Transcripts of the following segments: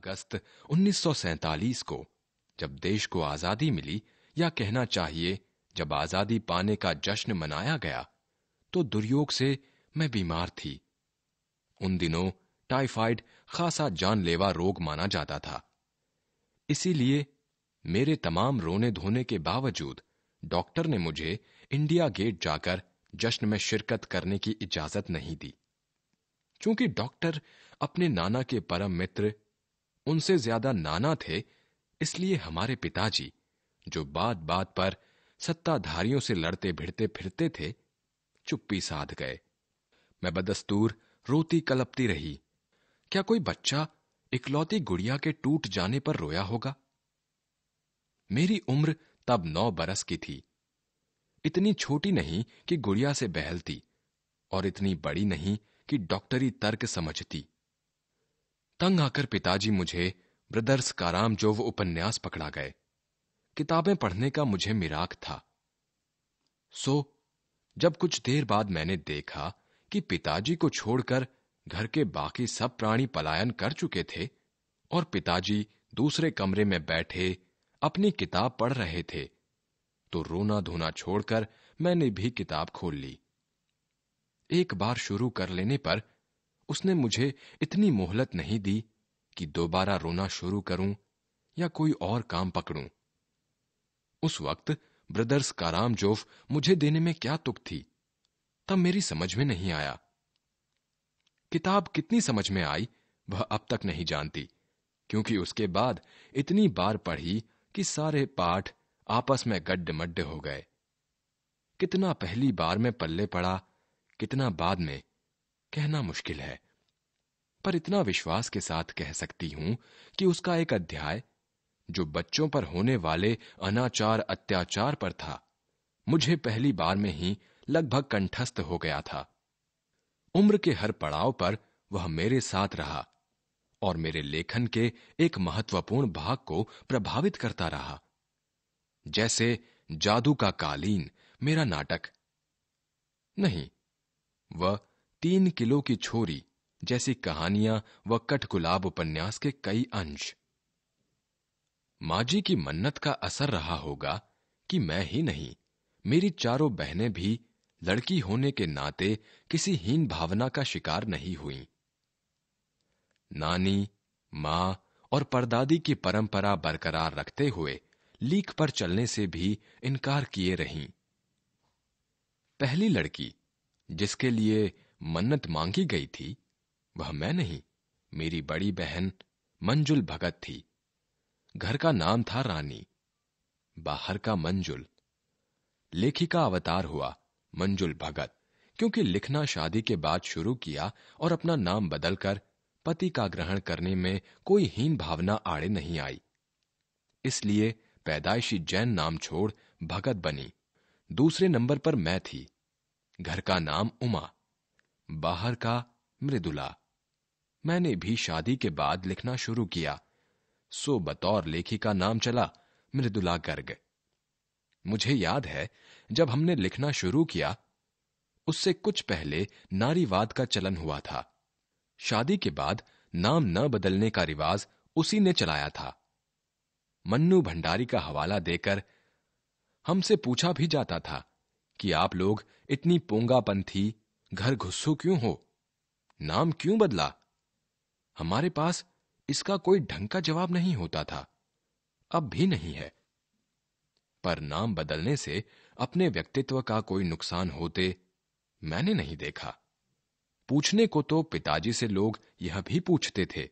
अगस्त 1947 को जब देश को आजादी मिली, या कहना चाहिए जब आजादी पाने का जश्न मनाया गया, तो दुर्योग से मैं बीमार थी। उन दिनों टाइफाइड खासा जानलेवा रोग माना जाता था। इसीलिए मेरे तमाम रोने धोने के बावजूद डॉक्टर ने मुझे इंडिया गेट जाकर जश्न में शिरकत करने की इजाजत नहीं दी। चूंकि डॉक्टर अपने नाना के परम मित्र, उनसे ज्यादा नाना थे, इसलिए हमारे पिताजी, जो बात बात पर सत्ताधारियों से लड़ते भिड़ते फिरते थे, चुप्पी साध गए। मैं बदस्तूर रोती कलपती रही। क्या कोई बच्चा इकलौती गुड़िया के टूट जाने पर रोया होगा? मेरी उम्र तब 9 बरस की थी। इतनी छोटी नहीं कि गुड़िया से बहलती, और इतनी बड़ी नहीं कि डॉक्टरी तर्क समझती। तंग आकर पिताजी मुझे ब्रदर्स कारामजोव उपन्यास पकड़ा गए। किताबें पढ़ने का मुझे मिराक था। जब कुछ देर बाद मैंने देखा कि पिताजी को छोड़कर घर के बाकी सब प्राणी पलायन कर चुके थे और पिताजी दूसरे कमरे में बैठे अपनी किताब पढ़ रहे थे, तो रोना धोना छोड़कर मैंने भी किताब खोल ली। एक बार शुरू कर लेने पर उसने मुझे इतनी मोहलत नहीं दी कि दोबारा रोना शुरू करूं या कोई और काम पकड़ूं। उस वक्त ब्रदर्स कारामजोव मुझे देने में क्या तुक थी, तब मेरी समझ में नहीं आया। किताब कितनी समझ में आई वह अब तक नहीं जानती, क्योंकि उसके बाद इतनी बार पढ़ी कि सारे पाठ आपस में गड्ढ-मड्ढ हो गए। कितना पहली बार में पल्ले पड़ा, कितना बाद में, कहना मुश्किल है। पर इतना विश्वास के साथ कह सकती हूं कि उसका एक अध्याय, जो बच्चों पर होने वाले अनाचार अत्याचार पर था, मुझे पहली बार में ही लगभग कंठस्थ हो गया था। उम्र के हर पड़ाव पर वह मेरे साथ रहा और मेरे लेखन के एक महत्वपूर्ण भाग को प्रभावित करता रहा। जैसे जादू का कालीन मेरा नाटक, नहीं, वह 3 किलो की छोरी जैसी कहानियां व कठगुलाब उपन्यास के कई अंश। माँ जी की मन्नत का असर रहा होगा कि मैं ही नहीं, मेरी चारों बहनें भी लड़की होने के नाते किसी हीन भावना का शिकार नहीं हुईं। नानी, माँ और परदादी की परंपरा बरकरार रखते हुए लीक पर चलने से भी इनकार किए रहीं। पहली लड़की जिसके लिए मन्नत मांगी गई थी, वह मैं नहीं, मेरी बड़ी बहन मंजुल भगत थी। घर का नाम था रानी, बाहर का मंजुल। लेखिका अवतार हुआ मंजुल भगत, क्योंकि लिखना शादी के बाद शुरू किया और अपना नाम बदलकर पति का ग्रहण करने में कोई हीन भावना आड़े नहीं आई। इसलिए पैदाइशी जैन नाम छोड़ भगत बनी। दूसरे नंबर पर मैं थी। घर का नाम उमा, बाहर का मृदुला। मैंने भी शादी के बाद लिखना शुरू किया, सो बतौर लेखिका नाम चला मृदुला गर्ग। मुझे याद है जब हमने लिखना शुरू किया, उससे कुछ पहले नारीवाद का चलन हुआ था। शादी के बाद नाम न बदलने का रिवाज उसी ने चलाया था। मन्नू भंडारी का हवाला देकर हमसे पूछा भी जाता था कि आप लोग इतनी पोंगापंथी, घर घुस्सू क्यों हो, नाम क्यों बदला? हमारे पास इसका कोई ढंग का जवाब नहीं होता था, अब भी नहीं है। पर नाम बदलने से अपने व्यक्तित्व का कोई नुकसान होते मैंने नहीं देखा। पूछने को तो पिताजी से लोग यह भी पूछते थे,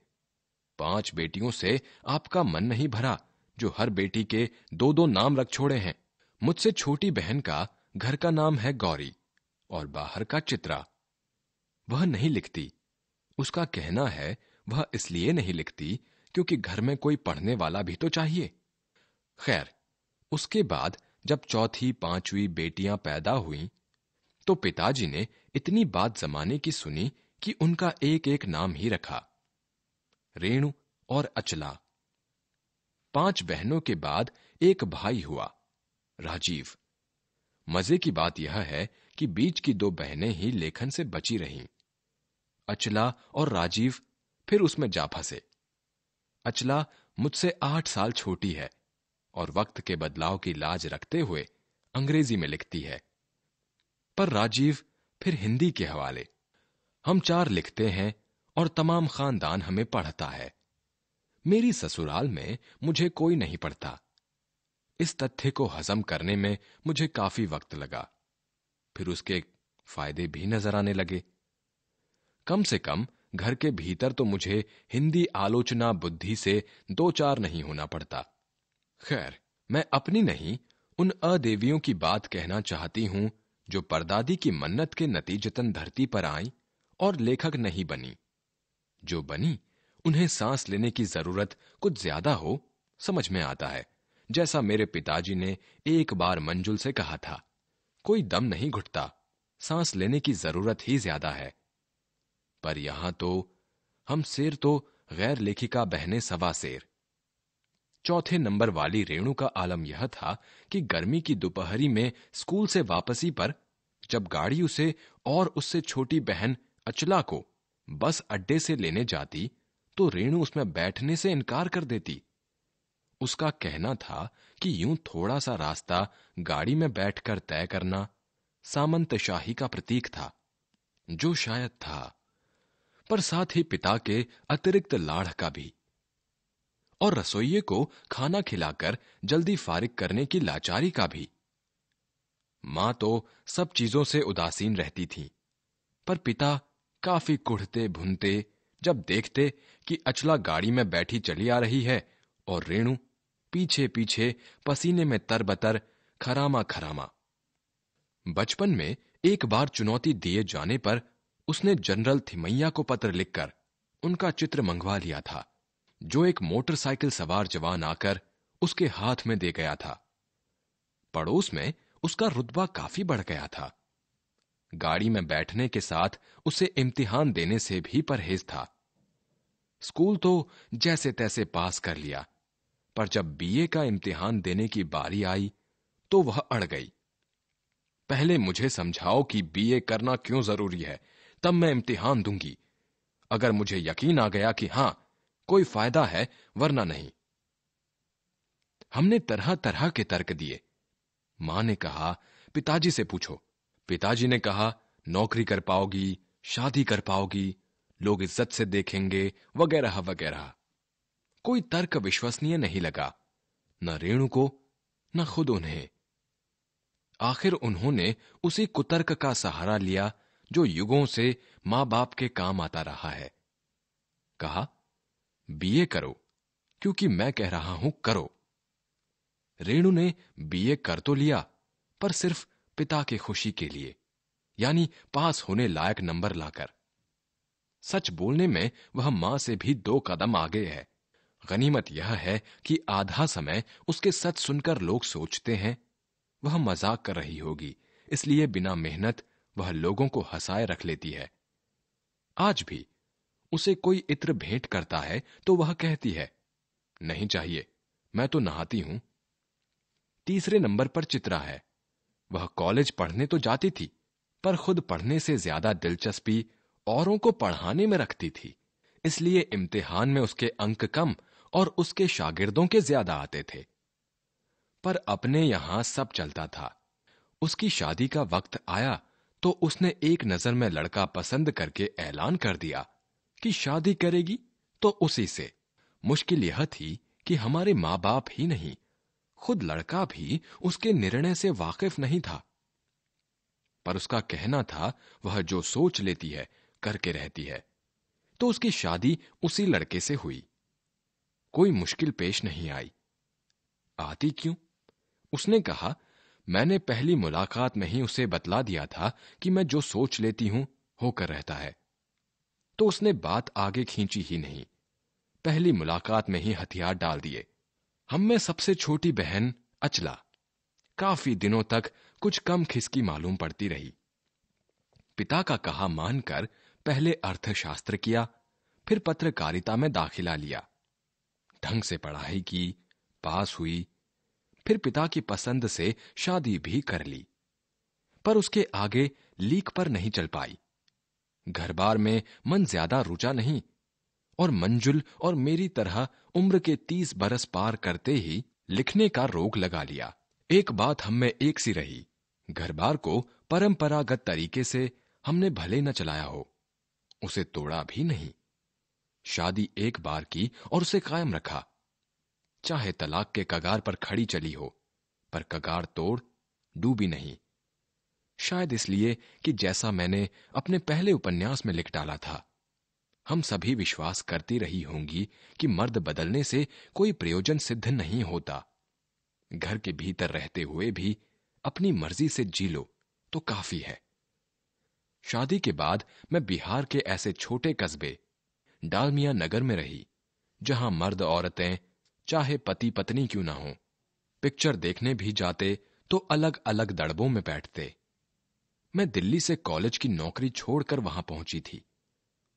5 बेटियों से आपका मन नहीं भरा जो हर बेटी के 2-2 नाम रख छोड़े हैं। मुझसे छोटी बहन का घर का नाम है गौरी और बाहर का चित्रा। वह नहीं लिखती। उसका कहना है वह इसलिए नहीं लिखती क्योंकि घर में कोई पढ़ने वाला भी तो चाहिए। खैर, उसके बाद जब चौथी 5वीं बेटियां पैदा हुईं, तो पिताजी ने इतनी बात जमाने की सुनी कि उनका एक एक नाम ही रखा, रेणु और अचला। 5 बहनों के बाद एक भाई हुआ, राजीव। मजे की बात यह है कि बीच की 2 बहनें ही लेखन से बची रहीं। अचला और राजीव फिर उसमें जा फंसे। अचला मुझसे 8 साल छोटी है और वक्त के बदलाव की लाज रखते हुए अंग्रेजी में लिखती है, पर राजीव फिर हिंदी के हवाले। हम 4 लिखते हैं और तमाम खानदान हमें पढ़ता है। मेरी ससुराल में मुझे कोई नहीं पढ़ता। इस तथ्य को हजम करने में मुझे काफी वक्त लगा। फिर उसके फायदे भी नजर आने लगे। कम से कम घर के भीतर तो मुझे हिंदी आलोचना बुद्धि से 2-4 नहीं होना पड़ता। खैर, मैं अपनी नहीं, उन अदेवियों की बात कहना चाहती हूं जो परदादी की मन्नत के नतीजतन धरती पर आई और लेखक नहीं बनी। जो बनी, उन्हें सांस लेने की जरूरत कुछ ज्यादा हो, समझ में आता है। जैसा मेरे पिताजी ने एक बार मंजुल से कहा था, कोई दम नहीं घुटता, सांस लेने की जरूरत ही ज्यादा है। पर यहां तो हम शेर तो गैर लेखिका बहने सवा शेर। चौथे नंबर वाली रेणु का आलम यह था कि गर्मी की दोपहरी में स्कूल से वापसी पर जब गाड़ी उसे और उससे छोटी बहन अचला को बस अड्डे से लेने जाती तो रेणु उसमें बैठने से इनकार कर देती। उसका कहना था कि यूं थोड़ा सा रास्ता गाड़ी में बैठकर तय करना सामंतशाही का प्रतीक था, जो शायद था, पर साथ ही पिता के अतिरिक्त लाड़ का भी, और रसोइये को खाना खिलाकर जल्दी फारिग करने की लाचारी का भी। मां तो सब चीजों से उदासीन रहती थी, पर पिता काफी कुढ़ते भुनते जब देखते कि अचला गाड़ी में बैठी चली आ रही है और रेणु पीछे पीछे पसीने में तरबतर खरामा खरामा। बचपन में एक बार चुनौती दिए जाने पर उसने जनरल थिमैया को पत्र लिखकर उनका चित्र मंगवा लिया था, जो एक मोटरसाइकिल सवार जवान आकर उसके हाथ में दे गया था। पड़ोस में उसका रुतबा काफी बढ़ गया था। गाड़ी में बैठने के साथ उसे इम्तिहान देने से भी परहेज था। स्कूल तो जैसे तैसे पास कर लिया, पर जब बीए का इम्तिहान देने की बारी आई तो वह अड़ गई। पहले मुझे समझाओ कि बीए करना क्यों जरूरी है, तब मैं इम्तिहान दूंगी। अगर मुझे यकीन आ गया कि हां कोई फायदा है, वरना नहीं। हमने तरह तरह के तर्क दिए। मां ने कहा, पिताजी से पूछो। पिताजी ने कहा, नौकरी कर पाओगी, शादी कर पाओगी, लोग इज्जत से देखेंगे, वगैरह वगैरह। कोई तर्क विश्वसनीय नहीं लगा, न रेणु को न खुद उन्हें। आखिर उन्होंने उसी कुतर्क का सहारा लिया जो युगों से मां बाप के काम आता रहा है। कहा, बीए करो, क्योंकि मैं कह रहा हूं करो। रेणु ने बीए कर तो लिया, पर सिर्फ पिता की खुशी के लिए, यानी पास होने लायक नंबर लाकर। सच बोलने में वह मां से भी 2 कदम आगे है। गनीमत यह है कि आधा समय उसके सच सुनकर लोग सोचते हैं वह मजाक कर रही होगी, इसलिए बिना मेहनत वह लोगों को हंसाए रख लेती है। आज भी उसे कोई इत्र भेंट करता है तो वह कहती है, नहीं चाहिए, मैं तो नहाती हूं। तीसरे नंबर पर चित्रा है। वह कॉलेज पढ़ने तो जाती थी, पर खुद पढ़ने से ज्यादा दिलचस्पी औरों को पढ़ाने में रखती थी, इसलिए इम्तिहान में उसके अंक कम और उसके शागिर्दों के ज्यादा आते थे। पर अपने यहां सब चलता था। उसकी शादी का वक्त आया तो उसने एक नजर में लड़का पसंद करके ऐलान कर दिया कि शादी करेगी तो उसी से। मुश्किल यह थी कि हमारे माँ बाप ही नहीं, खुद लड़का भी उसके निर्णय से वाकिफ नहीं था। पर उसका कहना था वह जो सोच लेती है करके रहती है, तो उसकी शादी उसी लड़के से हुई। कोई मुश्किल पेश नहीं आई। आती क्यों? उसने कहा, मैंने पहली मुलाकात में ही उसे बतला दिया था कि मैं जो सोच लेती हूं होकर रहता है। तो उसने बात आगे खींची ही नहीं, पहली मुलाकात में ही हथियार डाल दिए। हम में सबसे छोटी बहन अचला काफी दिनों तक कुछ कम खिसकी मालूम पड़ती रही। पिता का कहा मानकर पहले अर्थशास्त्र किया, फिर पत्रकारिता में दाखिला लिया। ढंग से पढ़ाई की, पास हुई, फिर पिता की पसंद से शादी भी कर ली, पर उसके आगे लीक पर नहीं चल पाई। घर बार में मन ज्यादा रुचा नहीं और मंजुल और मेरी तरह उम्र के 30 बरस पार करते ही लिखने का रोग लगा लिया। एक बात हम में एक सी रही, घर बार को परंपरागत तरीके से हमने भले न चलाया हो, उसे तोड़ा भी नहीं। शादी एक बार की और उसे कायम रखा, चाहे तलाक के कगार पर खड़ी चली हो, पर कगार तोड़ डूबी नहीं। शायद इसलिए कि जैसा मैंने अपने पहले उपन्यास में लिख डाला था, हम सभी विश्वास करती रही होंगी कि मर्द बदलने से कोई प्रयोजन सिद्ध नहीं होता। घर के भीतर रहते हुए भी अपनी मर्जी से जी लो तो काफी है। शादी के बाद मैं बिहार के ऐसे छोटे कस्बे डालमिया नगर में रही, जहां मर्द औरतें चाहे पति पत्नी क्यों ना हो, पिक्चर देखने भी जाते तो अलग अलग दड़बों में बैठते। मैं दिल्ली से कॉलेज की नौकरी छोड़कर वहां पहुंची थी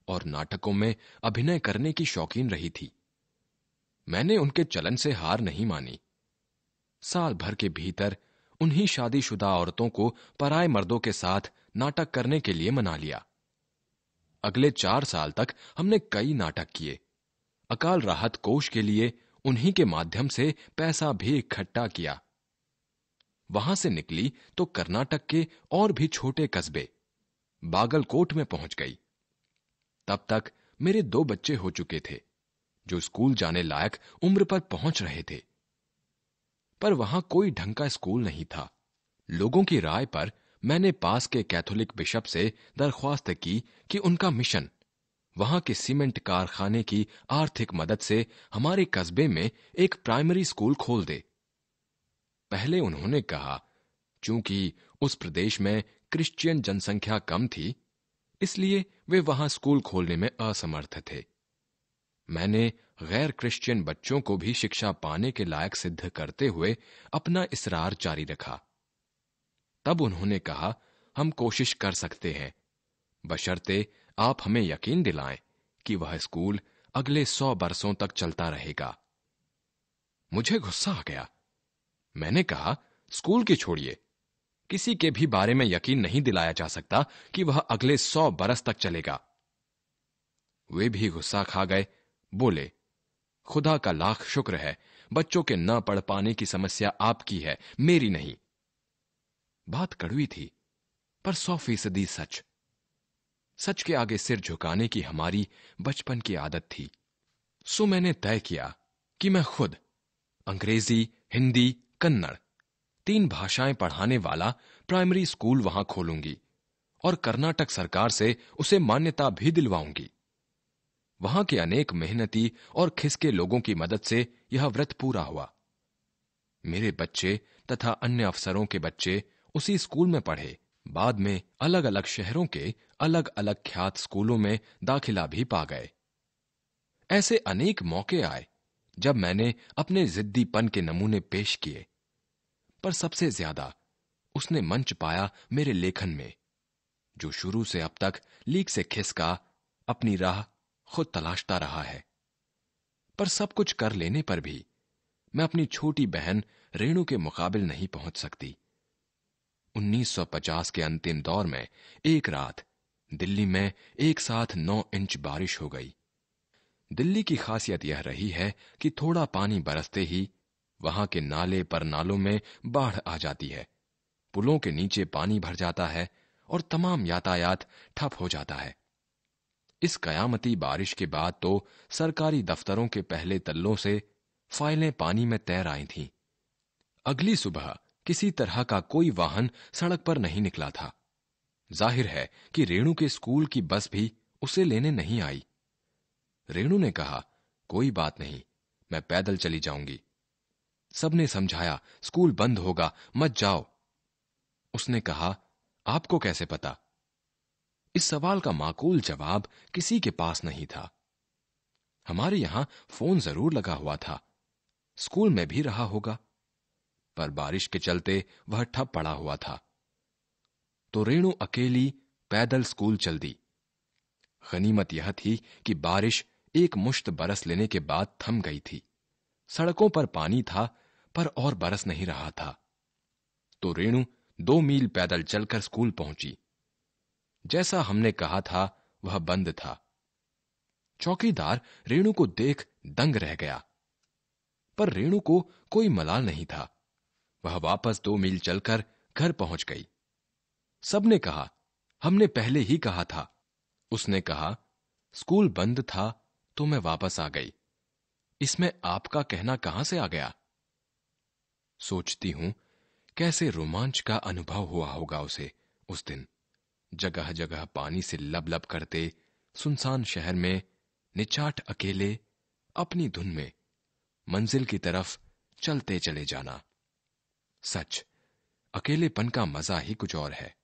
और नाटकों में अभिनय करने की शौकीन रही थी। मैंने उनके चलन से हार नहीं मानी। साल भर के भीतर उन्हीं शादीशुदा औरतों को पराए मर्दों के साथ नाटक करने के लिए मना लिया। अगले 4 साल तक हमने कई नाटक किए। अकाल राहत कोष के लिए उन्हीं के माध्यम से पैसा भी इकट्ठा किया। वहां से निकली तो कर्नाटक के और भी छोटे कस्बे बागलकोट में पहुंच गई। तब तक मेरे 2 बच्चे हो चुके थे जो स्कूल जाने लायक उम्र पर पहुंच रहे थे। पर वहां कोई ढंग का स्कूल नहीं था। लोगों की राय पर मैंने पास के कैथोलिक बिशप से दरख्वास्त की कि उनका मिशन वहां के सीमेंट कारखाने की आर्थिक मदद से हमारे कस्बे में एक प्राइमरी स्कूल खोल दे। पहले उन्होंने कहा, चूंकि उस प्रदेश में क्रिश्चियन जनसंख्या कम थी, इसलिए वे वहां स्कूल खोलने में असमर्थ थे। मैंने गैर क्रिश्चियन बच्चों को भी शिक्षा पाने के लायक सिद्ध करते हुए अपना इसरार जारी रखा। तब उन्होंने कहा, हम कोशिश कर सकते हैं, बशर्ते आप हमें यकीन दिलाएं कि वह स्कूल अगले 100 बरसों तक चलता रहेगा। मुझे गुस्सा आ गया। मैंने कहा, स्कूल की छोड़िए, किसी के भी बारे में यकीन नहीं दिलाया जा सकता कि वह अगले 100 बरस तक चलेगा। वे भी गुस्सा खा गए। बोले, खुदा का लाख शुक्र है, बच्चों के न पढ़ पाने की समस्या आपकी है, मेरी नहीं। बात कड़वी थी, पर 100% सच। सच के आगे सिर झुकाने की हमारी बचपन की आदत थी। सो मैंने तय किया कि मैं खुद अंग्रेजी, हिंदी, कन्नड़ 3 भाषाएं पढ़ाने वाला प्राइमरी स्कूल वहां खोलूंगी और कर्नाटक सरकार से उसे मान्यता भी दिलवाऊंगी। वहां के अनेक मेहनती और खिसके लोगों की मदद से यह व्रत पूरा हुआ। मेरे बच्चे तथा अन्य अफसरों के बच्चे उसी स्कूल में पढ़े। बाद में अलग अलग शहरों के अलग अलग ख्यात स्कूलों में दाखिला भी पा गए। ऐसे अनेक मौके आए जब मैंने अपने जिद्दीपन के नमूने पेश किए, पर सबसे ज्यादा उसने मंच पाया मेरे लेखन में, जो शुरू से अब तक लीक से खिसका अपनी राह खुद तलाशता रहा है। पर सब कुछ कर लेने पर भी मैं अपनी छोटी बहन रेणु के मुकाबिल नहीं पहुंच सकती। 1950 के अंतिम दौर में एक रात दिल्ली में एक साथ 9 इंच बारिश हो गई। दिल्ली की खासियत यह रही है कि थोड़ा पानी बरसते ही वहां के नाले पर नालों में बाढ़ आ जाती है, पुलों के नीचे पानी भर जाता है और तमाम यातायात ठप हो जाता है। इस कयामती बारिश के बाद तो सरकारी दफ्तरों के पहले तल्लों से फाइलें पानी में तैर आई थीं। अगली सुबह किसी तरह का कोई वाहन सड़क पर नहीं निकला था। जाहिर है कि रेणु के स्कूल की बस भी उसे लेने नहीं आई। रेणु ने कहा, कोई बात नहीं, मैं पैदल चली जाऊंगी। सबने समझाया, स्कूल बंद होगा, मत जाओ। उसने कहा, आपको कैसे पता? इस सवाल का माकूल जवाब किसी के पास नहीं था। हमारे यहां फोन जरूर लगा हुआ था, स्कूल में भी रहा होगा, पर बारिश के चलते वह ठप पड़ा हुआ था। तो रेणु अकेली पैदल स्कूल चल दी। गनीमत यह थी कि बारिश एक मुश्त बरस लेने के बाद थम गई थी। सड़कों पर पानी था, पर और बरस नहीं रहा था। तो रेणु 2 मील पैदल चलकर स्कूल पहुंची। जैसा हमने कहा था, वह बंद था। चौकीदार रेणु को देख दंग रह गया, पर रेणु को कोई मलाल नहीं था। वह वापस 2 मील चलकर घर पहुंच गई। सबने कहा, हमने पहले ही कहा था। उसने कहा, स्कूल बंद था तो मैं वापस आ गई। इसमें आपका कहना कहां से आ गया? सोचती हूं कैसे रोमांच का अनुभव हुआ होगा उसे उस दिन। जगह जगह पानी से लबलब करते सुनसान शहर में निचाट अकेले अपनी धुन में मंजिल की तरफ चलते चले जाना। सच, अकेलेपन का मजा ही कुछ और है।